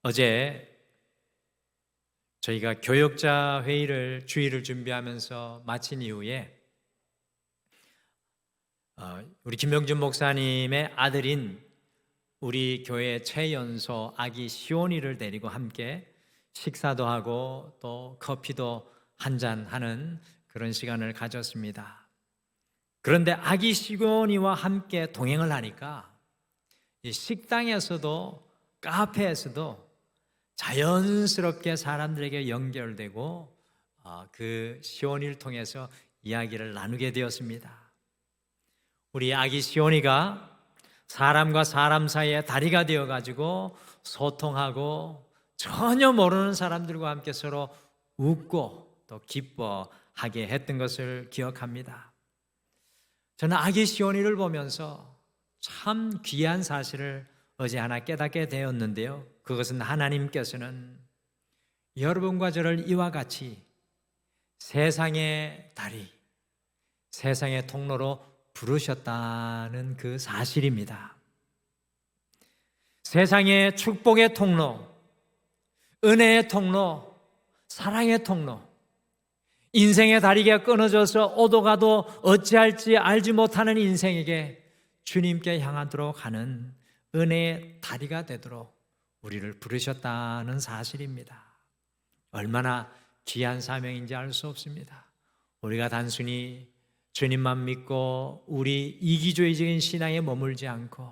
어제 저희가 교역자 회의를 주일을 준비하면서 마친 이후에 우리 김명준 목사님의 아들인 우리 교회 최연소 아기 시온이를 데리고 함께 식사도 하고 또 커피도 한잔 하는 그런 시간을 가졌습니다. 그런데 아기 시온이와 함께 동행을 하니까 이 식당에서도 카페에서도 자연스럽게 사람들에게 연결되고 그 시온이를 통해서 이야기를 나누게 되었습니다. 우리 아기 시온이가 사람과 사람 사이에 다리가 되어가지고 소통하고 전혀 모르는 사람들과 함께 서로 웃고 또 기뻐하게 했던 것을 기억합니다. 저는 아기 시온이를 보면서 참 귀한 사실을 어제 하나 깨닫게 되었는데요. 그것은 하나님께서는 여러분과 저를 이와 같이 세상의 다리, 세상의 통로로 부르셨다는 그 사실입니다. 세상의 축복의 통로, 은혜의 통로, 사랑의 통로, 인생의 다리가 끊어져서 오도 가도 어찌할지 알지 못하는 인생에게 주님께 향하도록 하는 은혜의 다리가 되도록 우리를 부르셨다는 사실입니다. 얼마나 귀한 사명인지 알 수 없습니다. 우리가 단순히 주님만 믿고 우리 이기주의적인 신앙에 머물지 않고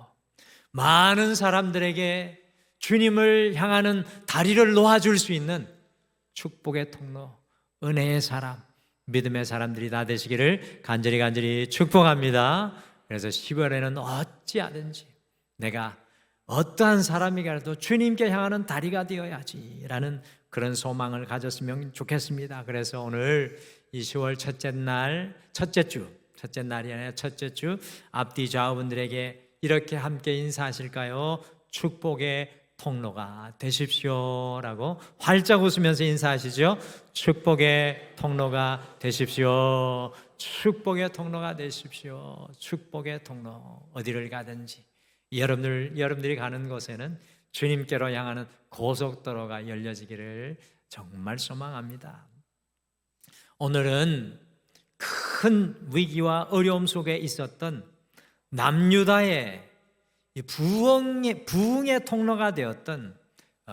많은 사람들에게 주님을 향하는 다리를 놓아줄 수 있는 축복의 통로, 은혜의 사람, 믿음의 사람들이 다 되시기를 간절히 축복합니다. 그래서 10월에는 어찌하든지 내가 어떠한 사람이라도 주님께 향하는 다리가 되어야지라는 그런 소망을 가졌으면 좋겠습니다. 그래서 오늘 이 10월 첫째 날이 아니라 첫째 주 앞뒤 좌우분들에게 이렇게 함께 인사하실까요? 축복의 통로가 되십시오라고 활짝 웃으면서 인사하시죠. 축복의 통로가 되십시오. 축복의 통로가 되십시오. 축복의 통로. 어디를 가든지 여러분들이 가는 곳에는 주님께로 향하는 고속도로가 열려지기를 정말 소망합니다. 오늘은 큰 위기와 어려움 속에 있었던 남유다의 부흥의 통로가 되었던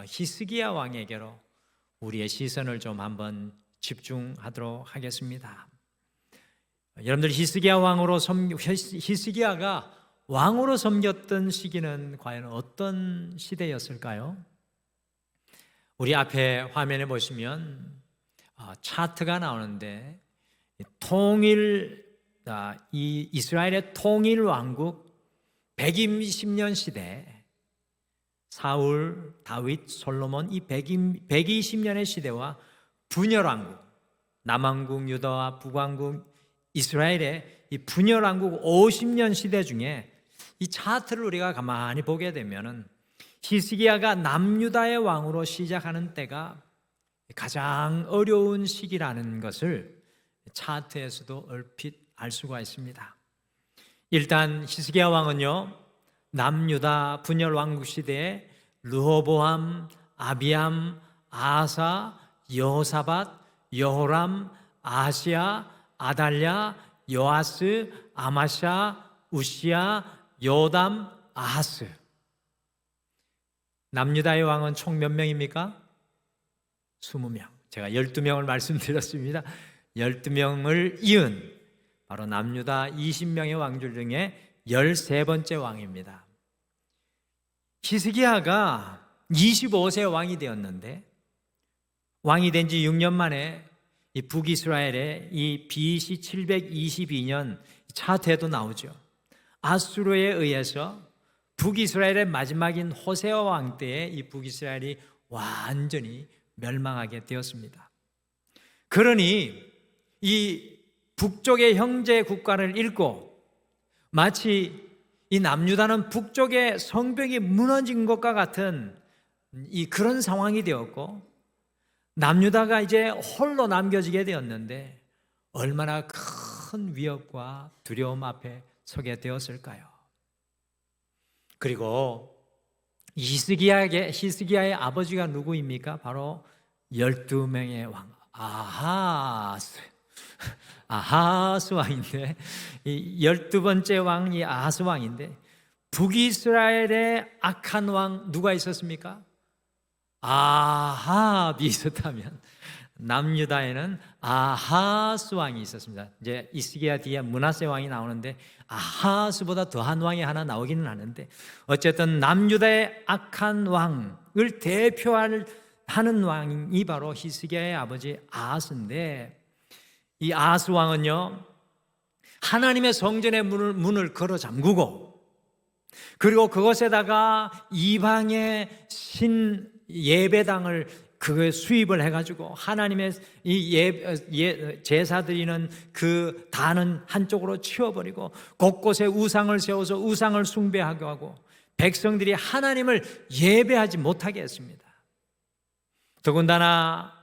히스기야 왕에게로 우리의 시선을 좀 한번 집중하도록 하겠습니다. 여러분들 히스기야가 왕으로 섬겼던 시기는 과연 어떤 시대였을까요? 우리 앞에 화면에 보시면 차트가 나오는데 이 이스라엘의 통일 왕국 120년 시대, 사울, 다윗, 솔로몬 이 120년의 시대와 분열 왕국, 남왕국, 유다와 북왕국, 이스라엘의 이 분열 왕국 50년 시대 중에 이 차트를 우리가 가만히 보게 되면은 히스기야가 남유다의 왕으로 시작하는 때가 가장 어려운 시기라는 것을 차트에서도 얼핏 알 수가 있습니다. 일단 히스기야 왕은요, 남유다 분열 왕국 시대에 르호보암, 아비암, 아사, 여호사밧, 여호람, 아시야, 아달랴, 요아스, 아마샤, 우시야, 요담, 아하스. 남유다의 왕은 총 몇 명입니까? 20명. 제가 12명을 말씀드렸습니다. 12명을 이은 바로 남유다 20명의 왕들 중에 13번째 왕입니다. 히스기야가 25세 왕이 되었는데 왕이 된 지 6년 만에 이 북이스라엘의 이 BC 722년 차트에도 나오죠. 아수르에 의해서 북이스라엘의 마지막인 호세아 왕 때에 이 북이스라엘이 완전히 멸망하게 되었습니다. 그러니 이 북쪽의 형제 국가를 잃고 마치 이 남유다는 북쪽의 성벽이 무너진 것과 같은 그런 상황이 되었고 남유다가 이제 홀로 남겨지게 되었는데 얼마나 큰 위협과 두려움 앞에 서게 되었을까요? 그리고 히스기야의 아버지가 누구입니까? 바로 12명의 왕 아하스 왕인데, 이 12번째 왕이 아하스 왕인데, 북이스라엘의 악한 왕 누가 있었습니까? 아합이 있었다면 남유다에는 아하스 왕이 있었습니다. 이제 히스기야 뒤에 므낫세 왕이 나오는데 아하스보다 더한 왕이 하나 나오기는 하는데, 어쨌든 남유다의 악한 왕을 대표하는 왕이 바로 히스기야의 아버지 아하스인데, 이 아하스 왕은요, 하나님의 성전의 문을 걸어 잠그고, 그리고 그것에다가 이방의 신 예배당을 수입을 해가지고 하나님의 제사 드리는 그 단은 한쪽으로 치워버리고 곳곳에 우상을 세워서 우상을 숭배하게 하고 백성들이 하나님을 예배하지 못하게 했습니다. 더군다나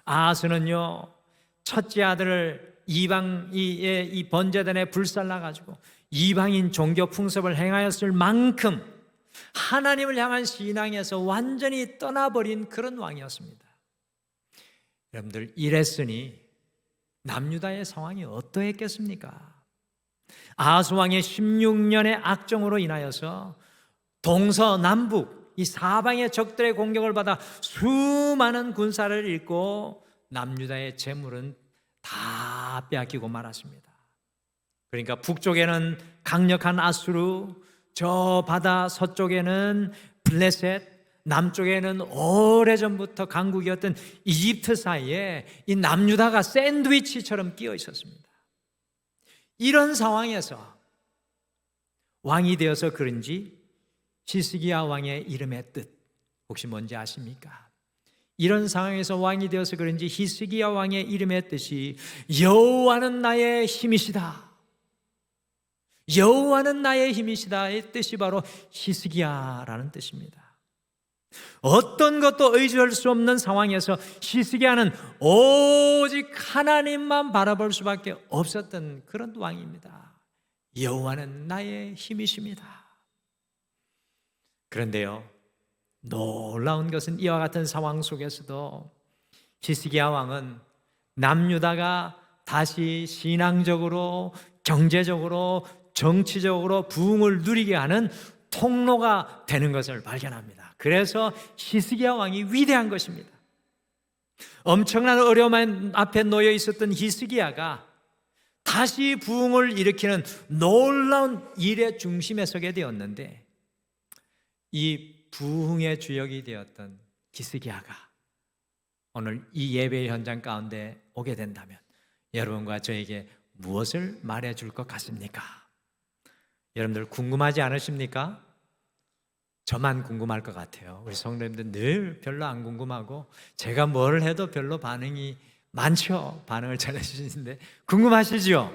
아하스는요, 첫째 아들을 이방의 이 번제단에 불살라가지고 이방인 종교 풍습을 행하였을 만큼 하나님을 향한 신앙에서 완전히 떠나버린 그런 왕이었습니다. 여러분들, 이랬으니 남유다의 상황이 어떠했겠습니까? 아하스 왕의 16년의 악정으로 인하여서 동서남북 이 사방의 적들의 공격을 받아 수많은 군사를 잃고 남유다의 재물은 다 빼앗기고 말았습니다. 그러니까 북쪽에는 강력한 아수르, 저 바다 서쪽에는 블레셋, 남쪽에는 오래전부터 강국이었던 이집트 사이에 이 남유다가 샌드위치처럼 끼어 있었습니다. 이런 상황에서 왕이 되어서 그런지 히스기야 왕의 이름의 뜻 혹시 뭔지 아십니까? 이런 상황에서 왕이 되어서 그런지 히스기야 왕의 이름의 뜻이 여호와는 나의 힘이시다, 여호와는 나의 힘이시다의 뜻이 바로 히스기야라는 뜻입니다. 어떤 것도 의지할 수 없는 상황에서 히스기야는 오직 하나님만 바라볼 수밖에 없었던 그런 왕입니다. 여호와는 나의 힘이십니다. 그런데요, 놀라운 것은 이와 같은 상황 속에서도 히스기야 왕은 남유다가 다시 신앙적으로, 경제적으로, 정치적으로 부흥을 누리게 하는 통로가 되는 것을 발견합니다. 그래서 히스기야 왕이 위대한 것입니다. 엄청난 어려움 앞에 놓여 있었던 히스기야가 다시 부흥을 일으키는 놀라운 일의 중심에 서게 되었는데, 이 부흥의 주역이 되었던 히스기야가 오늘 이 예배 현장 가운데 오게 된다면 여러분과 저에게 무엇을 말해줄 것 같습니까? 여러분들 궁금하지 않으십니까? 저만 궁금할 것 같아요. 우리 성도님들 늘 별로 안 궁금하고 제가 뭘 해도 별로 반응이 많죠. 반응을 잘 해주시는데 궁금하시죠?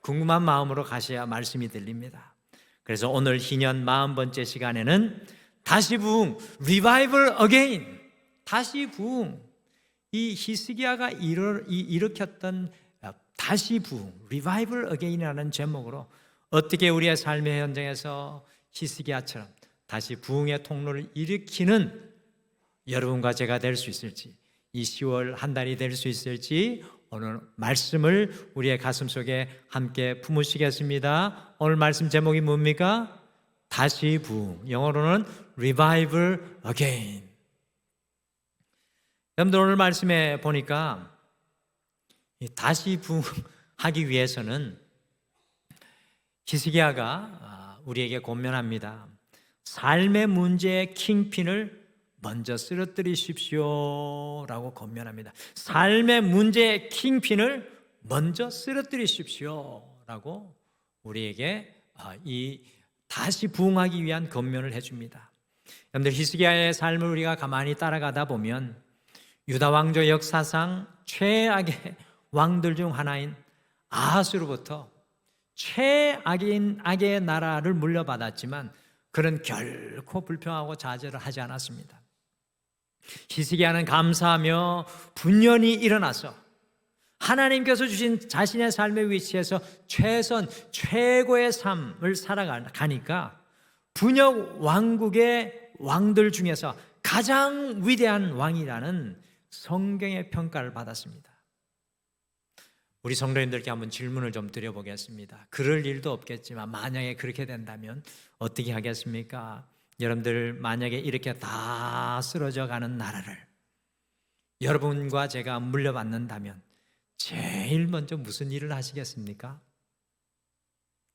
궁금한 마음으로 가셔야 말씀이 들립니다. 그래서 오늘 희년 40번째 시간에는 다시 부흥, Revival Again, 다시 부흥, 이 히스기야가 일으켰던 다시 부흥, Revival Again이라는 제목으로 어떻게 우리의 삶의 현장에서 히스기야처럼 다시 부흥의 통로를 일으키는 여러분과 제가 될 수 있을지, 이 10월 한 달이 될 수 있을지 오늘 말씀을 우리의 가슴 속에 함께 품으시겠습니다. 오늘 말씀 제목이 뭡니까? 다시 부흥, 영어로는 Revival Again. 여러분들 오늘 말씀에 보니까 다시 부흥하기 위해서는 히스기야가 우리에게 권면합니다. 삶의 문제의 킹핀을 먼저 쓰러뜨리십시오 라고 권면합니다. 삶의 문제의 킹핀을 먼저 쓰러뜨리십시오 라고 우리에게 이 다시 부흥하기 위한 권면을 해줍니다. 여러분들, 히스기야의 삶을 우리가 가만히 따라가다 보면 유다 왕조 역사상 최악의 왕들 중 하나인 아하스로부터 최악인 악의 나라를 물려받았지만 그는 결코 불평하고 좌절을 하지 않았습니다. 히스기야는 감사하며 분연히 일어나서 하나님께서 주신 자신의 삶의 위치에서 최고의 삶을 살아가니까 분역 왕국의 왕들 중에서 가장 위대한 왕이라는 성경의 평가를 받았습니다. 우리 성도님들께 한번 질문을 좀 드려보겠습니다. 그럴 일도 없겠지만 만약에 그렇게 된다면 어떻게 하겠습니까? 여러분들 만약에 이렇게 다 쓰러져 가는 나라를 여러분과 제가 물려받는다면 제일 먼저 무슨 일을 하시겠습니까?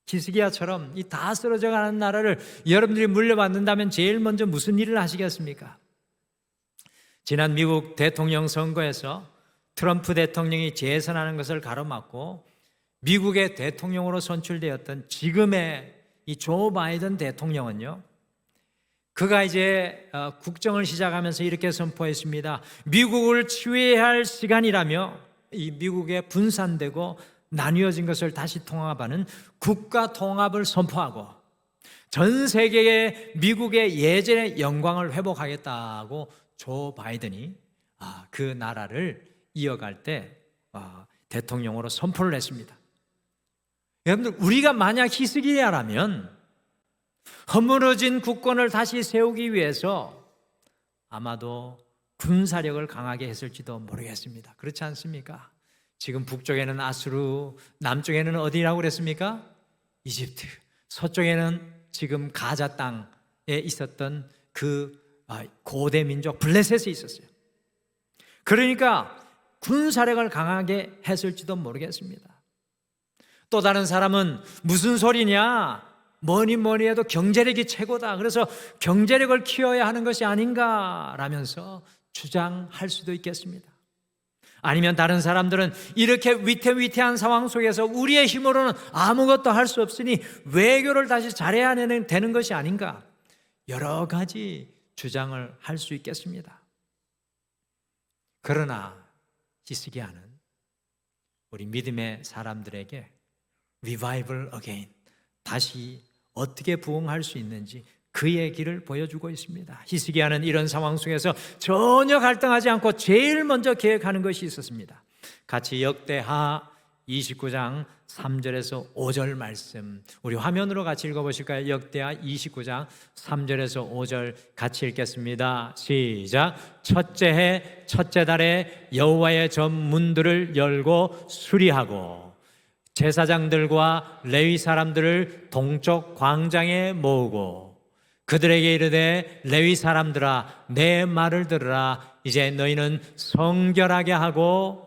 히스기야처럼 이 다 쓰러져 가는 나라를 여러분들이 물려받는다면 제일 먼저 무슨 일을 하시겠습니까? 지난 미국 대통령 선거에서 트럼프 대통령이 재선하는 것을 가로막고 미국의 대통령으로 선출되었던 지금의 이 조 바이든 대통령은요, 그가 이제 국정을 시작하면서 이렇게 선포했습니다. 미국을 치유해야 할 시간이라며 이 미국에 분산되고 나뉘어진 것을 다시 통합하는 국가 통합을 선포하고 전 세계의 미국의 예전의 영광을 회복하겠다고 조 바이든이 그 나라를 이어갈 때 대통령으로 선포를 했습니다. 여러분들, 우리가 만약 히스기야라면 허물어진 국권을 다시 세우기 위해서 아마도 군사력을 강하게 했을지도 모르겠습니다. 그렇지 않습니까? 지금 북쪽에는 아수르, 남쪽에는 어디라고 그랬습니까? 이집트, 서쪽에는 지금 가자 땅에 있었던 그 고대 민족 블레셋이 있었어요. 그러니까 군사력을 강하게 했을지도 모르겠습니다. 또 다른 사람은 무슨 소리냐? 뭐니 해도 경제력이 최고다. 그래서 경제력을 키워야 하는 것이 아닌가라면서 주장할 수도 있겠습니다. 아니면 다른 사람들은 이렇게 위태위태한 상황 속에서 우리의 힘으로는 아무것도 할 수 없으니 외교를 다시 잘해야 되는 것이 아닌가. 여러 가지 주장을 할 수 있겠습니다. 그러나 히스기야는 우리 믿음의 사람들에게 Revival again, 다시 어떻게 부흥할 수 있는지 그의 길을 보여주고 있습니다. 히스기야는 이런 상황 속에서 전혀 갈등하지 않고 제일 먼저 계획하는 것이 있었습니다. 같이 역대하 29장 3절에서 5절 말씀, 우리 화면으로 같이 읽어보실까요? 역대하 29장 3절에서 5절 같이 읽겠습니다. 시작. 첫째 해 첫째 달에 여호와의 전 문들을 열고 수리하고 제사장들과 레위 사람들을 동쪽 광장에 모으고 그들에게 이르되 레위 사람들아 내 말을 들으라. 이제 너희는 성결하게 하고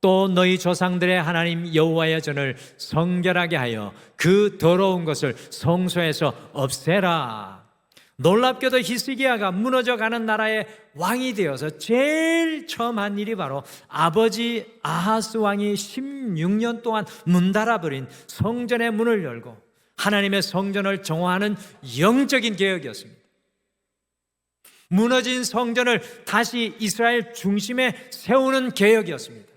또 너희 조상들의 하나님 여호와의 전을 성결하게 하여 그 더러운 것을 성소에서 없애라. 놀랍게도 히스기야가 무너져가는 나라의 왕이 되어서 제일 처음 한 일이 바로 아버지 아하스 왕이 16년 동안 문 닫아버린 성전의 문을 열고 하나님의 성전을 정화하는 영적인 개혁이었습니다. 무너진 성전을 다시 이스라엘 중심에 세우는 개혁이었습니다.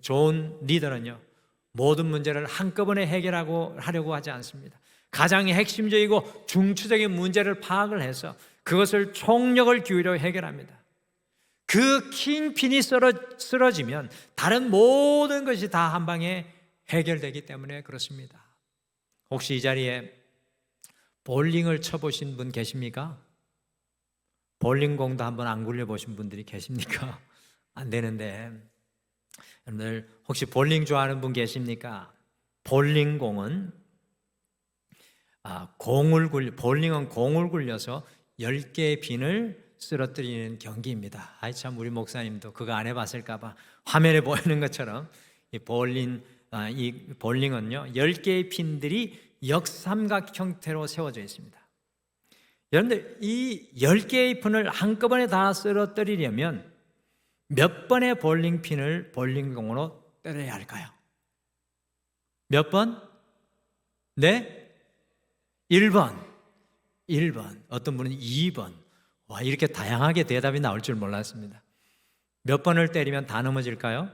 좋은 리더는요, 모든 문제를 한꺼번에 하려고 하지 않습니다. 가장 핵심적이고 중추적인 문제를 파악을 해서 그것을 총력을 기울여 해결합니다. 그 킹핀이 쓰러지면 다른 모든 것이 다 한 방에 해결되기 때문에 그렇습니다. 혹시 이 자리에 볼링을 쳐보신 분 계십니까? 볼링공도 한번 안 굴려보신 분들이 계십니까? 안 되는데, 여러분들 혹시 볼링 좋아하는 분 계십니까? 볼링공은 볼링은 공을 굴려서 10개의 빈을 쓰러뜨리는 경기입니다. 참 우리 목사님도 그거 안 해봤을까봐 화면에 보이는 것처럼 이 볼링은요 10개의 핀들이 역삼각 형태로 세워져 있습니다. 여러분들 이 10개의 핀을 한꺼번에 다 쓰러뜨리려면 몇 번의 볼링 핀을 볼링공으로 때려야 할까요? 몇 번? 네? 1번. 어떤 분은 2번. 와, 이렇게 다양하게 대답이 나올 줄 몰랐습니다. 몇 번을 때리면 다 넘어질까요?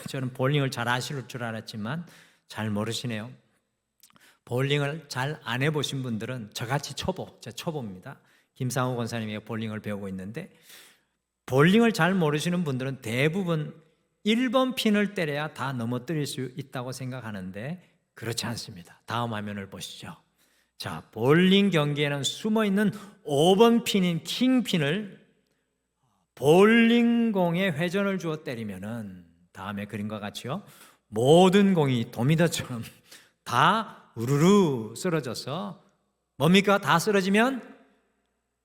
저는 볼링을 잘 아실 줄 알았지만 잘 모르시네요. 볼링을 잘 안 해보신 분들은 저같이 초보입니다. 김상호 권사님이 볼링을 배우고 있는데, 볼링을 잘 모르시는 분들은 대부분 1번 핀을 때려야 다 넘어뜨릴 수 있다고 생각하는데 그렇지 않습니다. 다음 화면을 보시죠. 자, 볼링 경기에는 숨어있는 5번 핀인 킹핀을 볼링공에 회전을 주어 때리면은 다음에 그림과 같이요, 모든 공이 도미노처럼 다 우르르 쓰러져서 뭡니까? 다 쓰러지면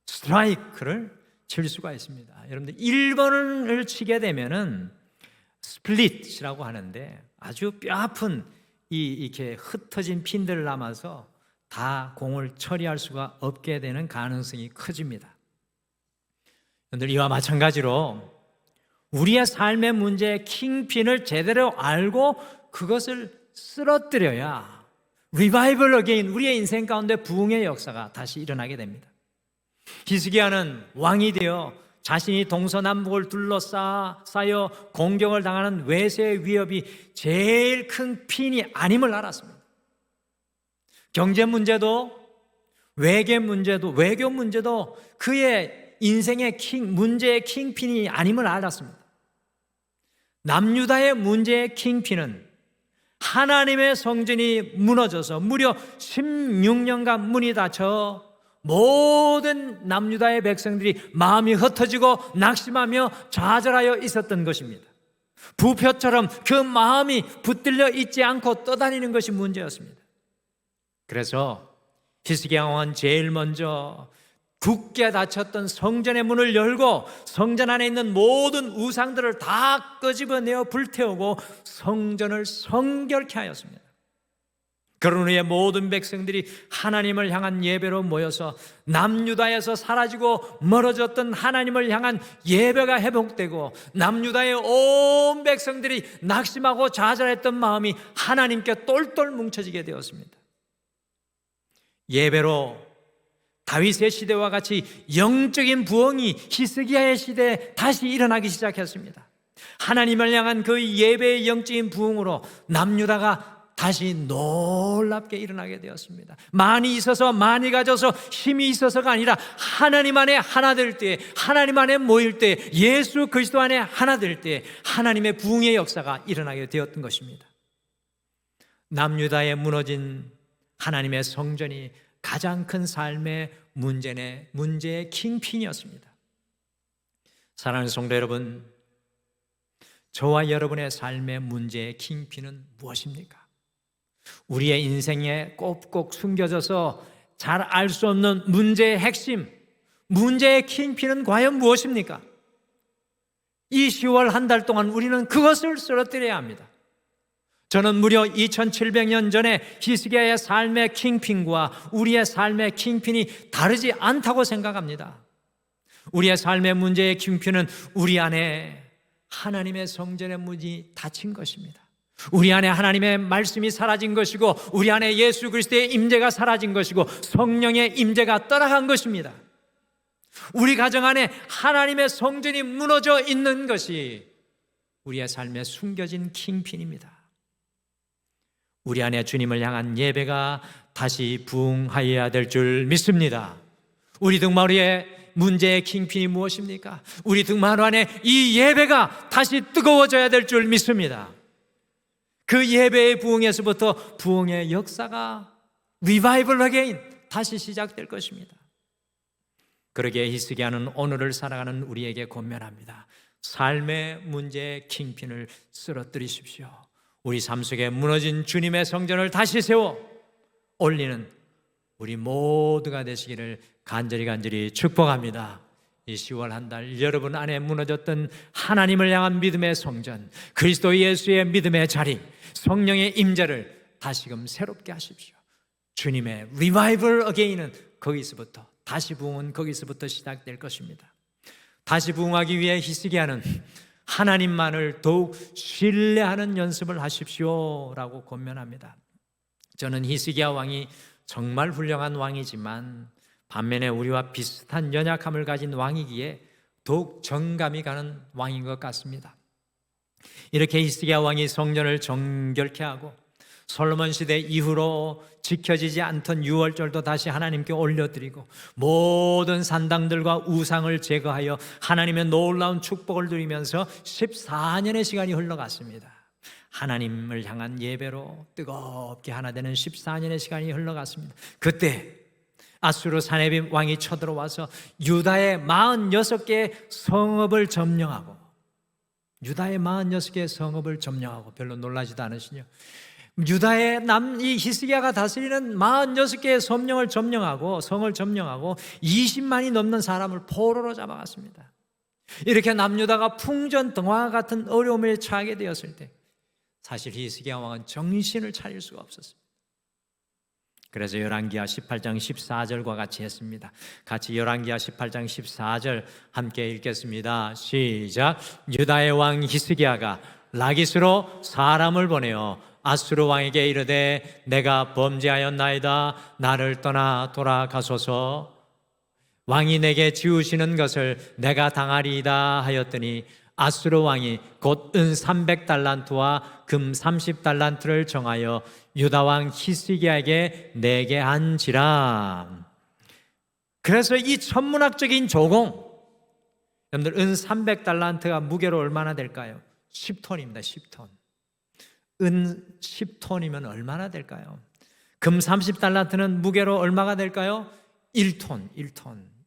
스트라이크를 칠 수가 있습니다. 여러분들 1번을 치게 되면은 스플릿이라고 하는데 아주 뼈아픈 이렇게 흩어진 핀들을 남아서 다 공을 처리할 수가 없게 되는 가능성이 커집니다. 여러분들 이와 마찬가지로 우리의 삶의 문제의 킹핀을 제대로 알고 그것을 쓰러뜨려야 리바이벌 어게인, 우리의 인생 가운데 부흥의 역사가 다시 일어나게 됩니다. 히스기야는 왕이 되어 자신이 동서남북을 둘러싸여 공격을 당하는 외세의 위협이 제일 큰 핀이 아님을 알았습니다. 경제 문제도 외교 문제도 그의 인생의 문제의 킹핀이 아님을 알았습니다. 남유다의 문제의 킹핀은 하나님의 성전이 무너져서 무려 16년간 문이 닫혀 모든 남유다의 백성들이 마음이 흩어지고 낙심하며 좌절하여 있었던 것입니다. 부표처럼 그 마음이 붙들려 있지 않고 떠다니는 것이 문제였습니다. 그래서 히스기야 왕은 제일 먼저 굳게 닫혔던 성전의 문을 열고 성전 안에 있는 모든 우상들을 다 끄집어내어 불태우고 성전을 성결케 하였습니다. 그런 후에 모든 백성들이 하나님을 향한 예배로 모여서 남유다에서 사라지고 멀어졌던 하나님을 향한 예배가 회복되고 남유다의 온 백성들이 낙심하고 좌절했던 마음이 하나님께 똘똘 뭉쳐지게 되었습니다. 예배로 다윗의 시대와 같이 영적인 부흥이 히스기야의 시대에 다시 일어나기 시작했습니다. 하나님을 향한 그 예배의 영적인 부흥으로 남유다가 다시 놀랍게 일어나게 되었습니다. 많이 있어서 많이 가져서 힘이 있어서가 아니라 하나님 안에 하나 될 때, 하나님 안에 모일 때, 예수 그리스도 안에 하나 될 때 하나님의 부흥의 역사가 일어나게 되었던 것입니다. 남유다에 무너진 하나님의 성전이 가장 큰 삶의 문제의 킹핀이었습니다. 사랑하는 성도 여러분, 저와 여러분의 삶의 문제의 킹핀은 무엇입니까? 우리의 인생에 꼭꼭 숨겨져서 잘 알 수 없는 문제의 핵심, 문제의 킹핀은 과연 무엇입니까? 이 10월 한 달 동안 우리는 그것을 쓰러뜨려야 합니다. 저는 무려 2700년 전에 히스기야의 삶의 킹핀과 우리의 삶의 킹핀이 다르지 않다고 생각합니다. 우리의 삶의 문제의 킹핀은 우리 안에 하나님의 성전의 문이 닫힌 것입니다. 우리 안에 하나님의 말씀이 사라진 것이고 우리 안에 예수 그리스도의 임재가 사라진 것이고 성령의 임재가 떠나간 것입니다. 우리 가정 안에 하나님의 성전이 무너져 있는 것이 우리의 삶에 숨겨진 킹핀입니다. 우리 안에 주님을 향한 예배가 다시 부흥하여야 될 줄 믿습니다. 우리 등마루의 문제의 킹핀이 무엇입니까? 우리 등마루 안에 이 예배가 다시 뜨거워져야 될 줄 믿습니다. 그 예배의 부흥에서부터 부흥의 역사가 리바이벌 어게인 다시 시작될 것입니다. 그러기에 히스기야는 오늘을 살아가는 우리에게 권면합니다. 삶의 문제의 킹핀을 쓰러뜨리십시오. 우리 삶 속에 무너진 주님의 성전을 다시 세워 올리는 우리 모두가 되시기를 간절히 축복합니다. 이 10월 한 달 여러분 안에 무너졌던 하나님을 향한 믿음의 성전, 그리스도 예수의 믿음의 자리, 성령의 임재를 다시금 새롭게 하십시오. 주님의 리바이벌 어게인은 거기서부터, 다시 부흥은 거기서부터 시작될 것입니다. 다시 부흥하기 위해 히스기야는 하나님만을 더욱 신뢰하는 연습을 하십시오라고 권면합니다. 저는 히스기야 왕이 정말 훌륭한 왕이지만 반면에 우리와 비슷한 연약함을 가진 왕이기에 더욱 정감이 가는 왕인 것 같습니다. 이렇게 히스기야 왕이 성전을 정결케 하고 솔로몬 시대 이후로 지켜지지 않던 유월절도 다시 하나님께 올려드리고 모든 산당들과 우상을 제거하여 하나님의 놀라운 축복을 누리면서 14년의 시간이 흘러갔습니다. 하나님을 향한 예배로 뜨겁게 하나 되는 14년의 시간이 흘러갔습니다. 그때 아수르 사네립 왕이 쳐들어와서 유다의 46개의 성읍을 점령하고, 유다의 46개의 성읍을 점령하고, 별로 놀라지도 않으시죠? 유다의 이 히스기야가 다스리는 46개의 성을 점령하고 20만이 넘는 사람을 포로로 잡아갔습니다. 이렇게 남유다가 풍전등화 같은 어려움에 처하게 되었을 때 사실 히스기야 왕은 정신을 차릴 수가 없었습니다. 그래서 열왕기하 18장 14절과 같이 했습니다. 같이 열왕기하 18장 14절 함께 읽겠습니다. 시작. 유다의 왕 히스기야가 라기스로 사람을 보내어 아수르 왕에게 이르되 내가 범죄하였나이다. 나를 떠나 돌아가소서. 왕이 내게 지우시는 것을 내가 당하리이다 하였더니 아수르 왕이 곧 은 300달란트와 금 30달란트를 정하여 유다 왕 히스기야에게 내게 한지라. 그래서 이 천문학적인 조공, 여러분들 은 300달란트가 무게로 얼마나 될까요? 10톤입니다. 10톤. 은 10톤이면 얼마나 될까요? 금 30달란트는 무게로 얼마가 될까요?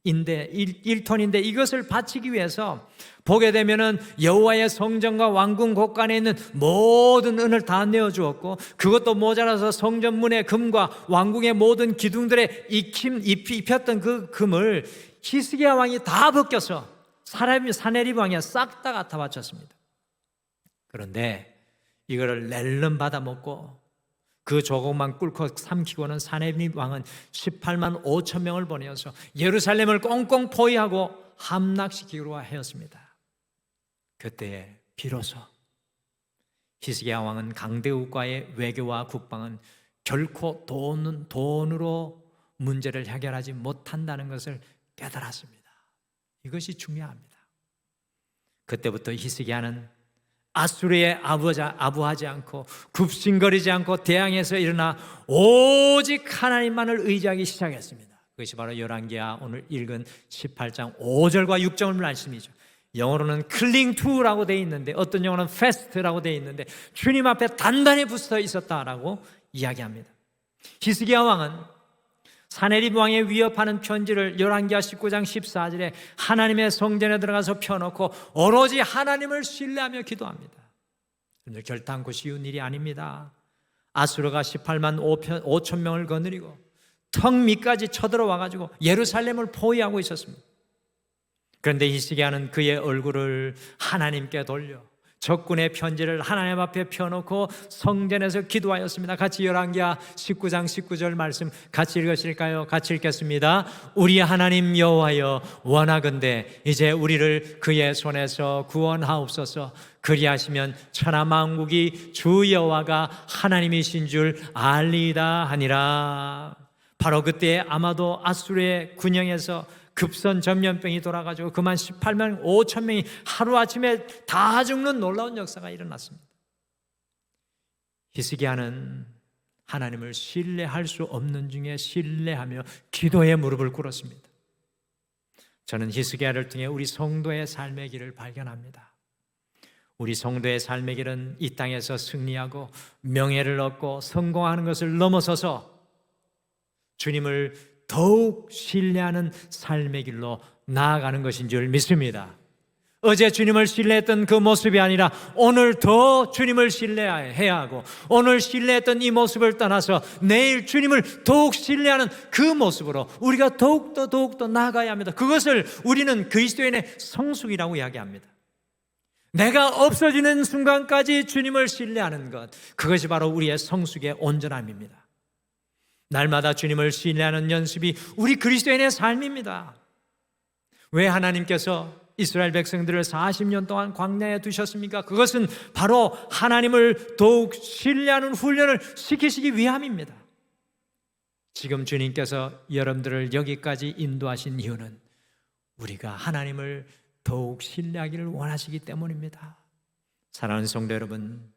1톤인데 이것을 바치기 위해서 보게 되면은 여호와의 성전과 왕궁 곳간에 있는 모든 은을 다 내어 주었고, 그것도 모자라서 성전 문의 금과 왕궁의 모든 기둥들에 입혔던 그 금을 히스기야 왕이 다 벗겨서 사네립 왕이 싹 다 갖다 바쳤습니다. 그런데 이거를 낼름 받아먹고 그 조공만 꿀꺽 삼키고는 사네립 왕은 18만 5천 명을 보내어서 예루살렘을 꽁꽁 포위하고 함락시키기로 하였습니다. 그때 비로소 히스기야 왕은 강대국과의 외교와 국방은 결코 돈으로 문제를 해결하지 못한다는 것을 깨달았습니다. 이것이 중요합니다. 그때부터 히스기야는 아수르에 아부하지 않고 굽신거리지 않고 대항해서 일어나 오직 하나님만을 의지하기 시작했습니다. 그것이 바로 열왕기하 오늘 읽은 18장 5절과 6절 말씀이죠. 영어로는 cling to라고 되어 있는데 어떤 영어는 fast라고 되어 있는데 주님 앞에 단단히 붙어 있었다라고 이야기합니다. 히스기야 왕은 사네립 왕의 위협하는 편지를 열왕기하 19장 14절에 하나님의 성전에 들어가서 펴놓고 오로지 하나님을 신뢰하며 기도합니다. 그런데 결단코 쉬운 일이 아닙니다. 아수르가 18만 5천 명을 거느리고 턱 밑까지 쳐들어와가지고 예루살렘을 포위하고 있었습니다. 그런데 히스기야는 그의 얼굴을 하나님께 돌려 적군의 편지를 하나님 앞에 펴놓고 성전에서 기도하였습니다. 같이 열왕기하 19장 19절 말씀 같이 읽으실까요? 같이 읽겠습니다. 우리 하나님 여호와여, 원하건대 이제 우리를 그의 손에서 구원하옵소서. 그리하시면 천하 만국이 주 여호와가 하나님이신 줄 알리이다 하니라. 바로 그때 아마도 아수르의 군영에서 급선 전염병이 돌아가지고 그만 18만 5천 명이 하루아침에 다 죽는 놀라운 역사가 일어났습니다. 히스기야는 하나님을 신뢰할 수 없는 중에 신뢰하며 기도에 무릎을 꿇었습니다. 저는 히스기야를 통해 우리 성도의 삶의 길을 발견합니다. 우리 성도의 삶의 길은 이 땅에서 승리하고 명예를 얻고 성공하는 것을 넘어서서 주님을 더욱 신뢰하는 삶의 길로 나아가는 것인 줄 믿습니다. 어제 주님을 신뢰했던 그 모습이 아니라 오늘 더 주님을 신뢰해야 하고, 오늘 신뢰했던 이 모습을 떠나서 내일 주님을 더욱 신뢰하는 그 모습으로 우리가 더욱더 나아가야 합니다. 그것을 우리는 그리스도인의 성숙이라고 이야기합니다. 내가 없어지는 순간까지 주님을 신뢰하는 것, 그것이 바로 우리의 성숙의 온전함입니다. 날마다 주님을 신뢰하는 연습이 우리 그리스도인의 삶입니다. 왜 하나님께서 이스라엘 백성들을 40년 동안 광야에 두셨습니까? 그것은 바로 하나님을 더욱 신뢰하는 훈련을 시키시기 위함입니다. 지금 주님께서 여러분들을 여기까지 인도하신 이유는 우리가 하나님을 더욱 신뢰하기를 원하시기 때문입니다. 사랑하는 성도 여러분,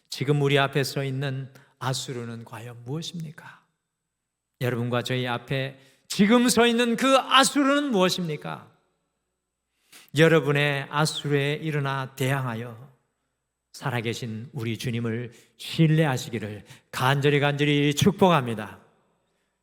지금 우리 앞에 서 있는 아수르는 과연 무엇입니까? 여러분과 저희 앞에 지금 서 있는 그 아수르는 무엇입니까? 여러분의 아수르에 일어나 대항하여 살아계신 우리 주님을 신뢰하시기를 간절히 축복합니다.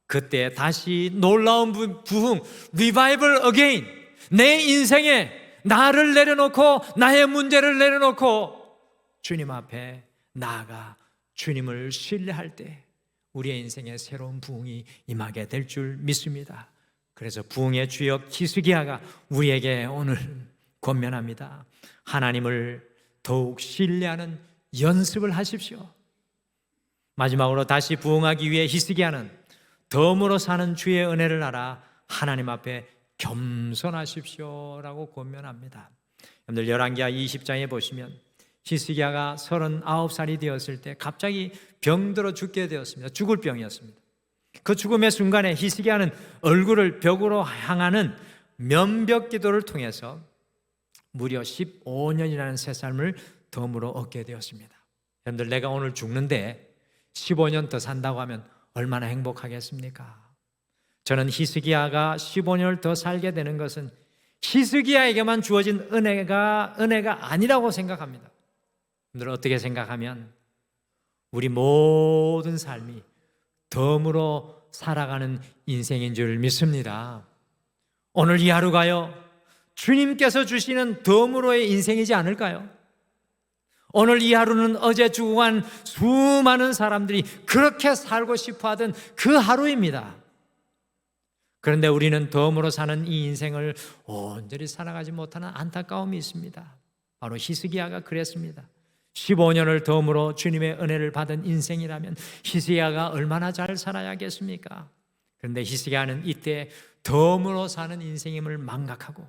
그때 다시 놀라운 부흥, 리바이벌 어게인, 내 인생에 나를 내려놓고 나의 문제를 내려놓고 주님 앞에 나아가 주님을 신뢰할 때 우리의 인생에 새로운 부흥이 임하게 될 줄 믿습니다. 그래서 부흥의 주역 히스기야가 우리에게 오늘 권면합니다. 하나님을 더욱 신뢰하는 연습을 하십시오. 마지막으로 다시 부흥하기 위해 히스기야는 덤으로 사는 주의 은혜를 알아 하나님 앞에 겸손하십시오라고 권면합니다. 여러분들 열왕기하 20장에 보시면 히스기야가 39살이 되었을 때 갑자기 병들어 죽게 되었습니다. 죽을 병이었습니다. 그 죽음의 순간에 히스기야는 얼굴을 벽으로 향하는 면벽 기도를 통해서 무려 15년이라는 새 삶을 덤으로 얻게 되었습니다. 여러분들 내가 오늘 죽는데 15년 더 산다고 하면 얼마나 행복하겠습니까? 저는 히스기야가 15년을 더 살게 되는 것은 히스기야에게만 주어진 은혜가 아니라고 생각합니다. 여러분들 어떻게 생각하면 우리 모든 삶이 덤으로 살아가는 인생인 줄 믿습니다. 오늘 이 하루가요, 주님께서 주시는 덤으로의 인생이지 않을까요? 오늘 이 하루는 어제 죽어간 수많은 사람들이 그렇게 살고 싶어 하던 그 하루입니다. 그런데 우리는 덤으로 사는 이 인생을 온전히 살아가지 못하는 안타까움이 있습니다. 바로 히스기야가 그랬습니다. 15년을 덤으로 주님의 은혜를 받은 인생이라면 히스기야가 얼마나 잘 살아야겠습니까? 그런데 히스기야는 이때 덤으로 사는 인생임을 망각하고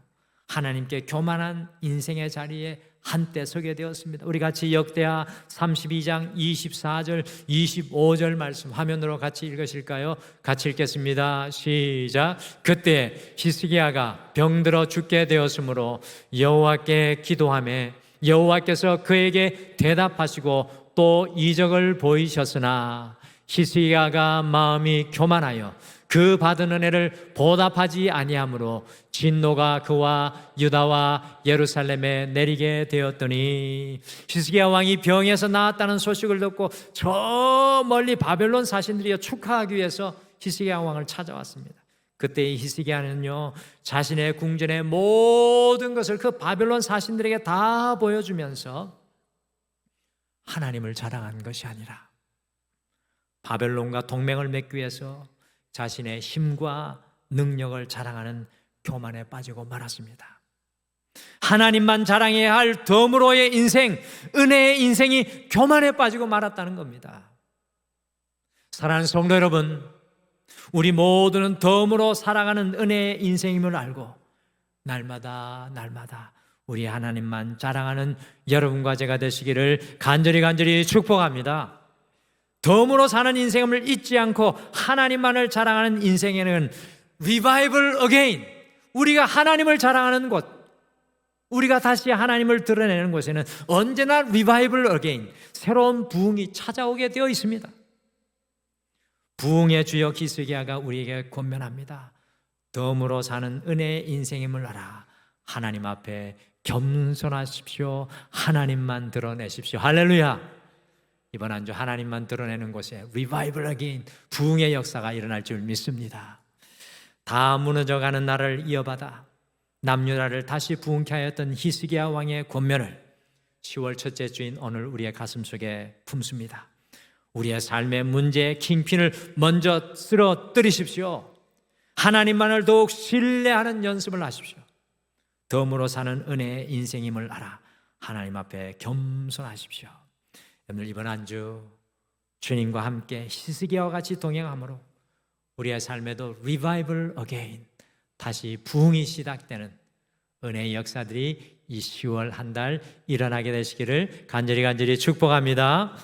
하나님께 교만한 인생의 자리에 한때 서게 되었습니다. 우리 같이 역대하 32장 24절 25절 말씀 화면으로 같이 읽으실까요? 같이 읽겠습니다. 시작. 그때 히스기야가 병들어 죽게 되었으므로 여호와께 기도하매 여호와께서 그에게 대답하시고 또 이적을 보이셨으나 히스기야가 마음이 교만하여 그 받은 은혜를 보답하지 아니하므로 진노가 그와 유다와 예루살렘에 내리게 되었더니 히스기야 왕이 병에서 나았다는 소식을 듣고 저 멀리 바벨론 사신들이 축하하기 위해서 히스기야 왕을 찾아왔습니다. 그때 이 히스기야는요 자신의 궁전의 모든 것을 그 바벨론 사신들에게 다 보여주면서 하나님을 자랑한 것이 아니라 바벨론과 동맹을 맺기 위해서 자신의 힘과 능력을 자랑하는 교만에 빠지고 말았습니다. 하나님만 자랑해야 할 덤으로의 인생, 은혜의 인생이 교만에 빠지고 말았다는 겁니다. 사랑하는 성도 여러분, 우리 모두는 덤으로 살아가는 은혜의 인생임을 알고 날마다 우리 하나님만 자랑하는 여러분과 제가 되시기를 간절히 축복합니다. 덤으로 사는 인생을 잊지 않고 하나님만을 자랑하는 인생에는 리바이벌 어게인, 우리가 하나님을 자랑하는 곳, 우리가 다시 하나님을 드러내는 곳에는 언제나 리바이벌 어게인, 새로운 부흥이 찾아오게 되어 있습니다. 부흥의 주역 히스기야가 우리에게 권면합니다. 덤으로 사는 은혜의 인생임을 알아 하나님 앞에 겸손하십시오. 하나님만 드러내십시오. 할렐루야. 이번 한 주 하나님만 드러내는 곳에 리바이벌 어게인, 부흥의 역사가 일어날 줄 믿습니다. 다 무너져가는 나라를 이어받아 남유다를 다시 부흥케 하였던 히스기야 왕의 권면을 10월 첫째 주인 오늘 우리의 가슴속에 품습니다. 우리의 삶의 문제의 킹핀을 먼저 쓰러뜨리십시오. 하나님만을 더욱 신뢰하는 연습을 하십시오. 덤으로 사는 은혜의 인생임을 알아 하나님 앞에 겸손하십시오. 여러분 이번 한 주 주님과 함께 히스기야와 같이 동행함으로 우리의 삶에도 리바이벌 어게인, 다시 부흥이 시작되는 은혜의 역사들이 이 10월 한 달 일어나게 되시기를 간절히 축복합니다.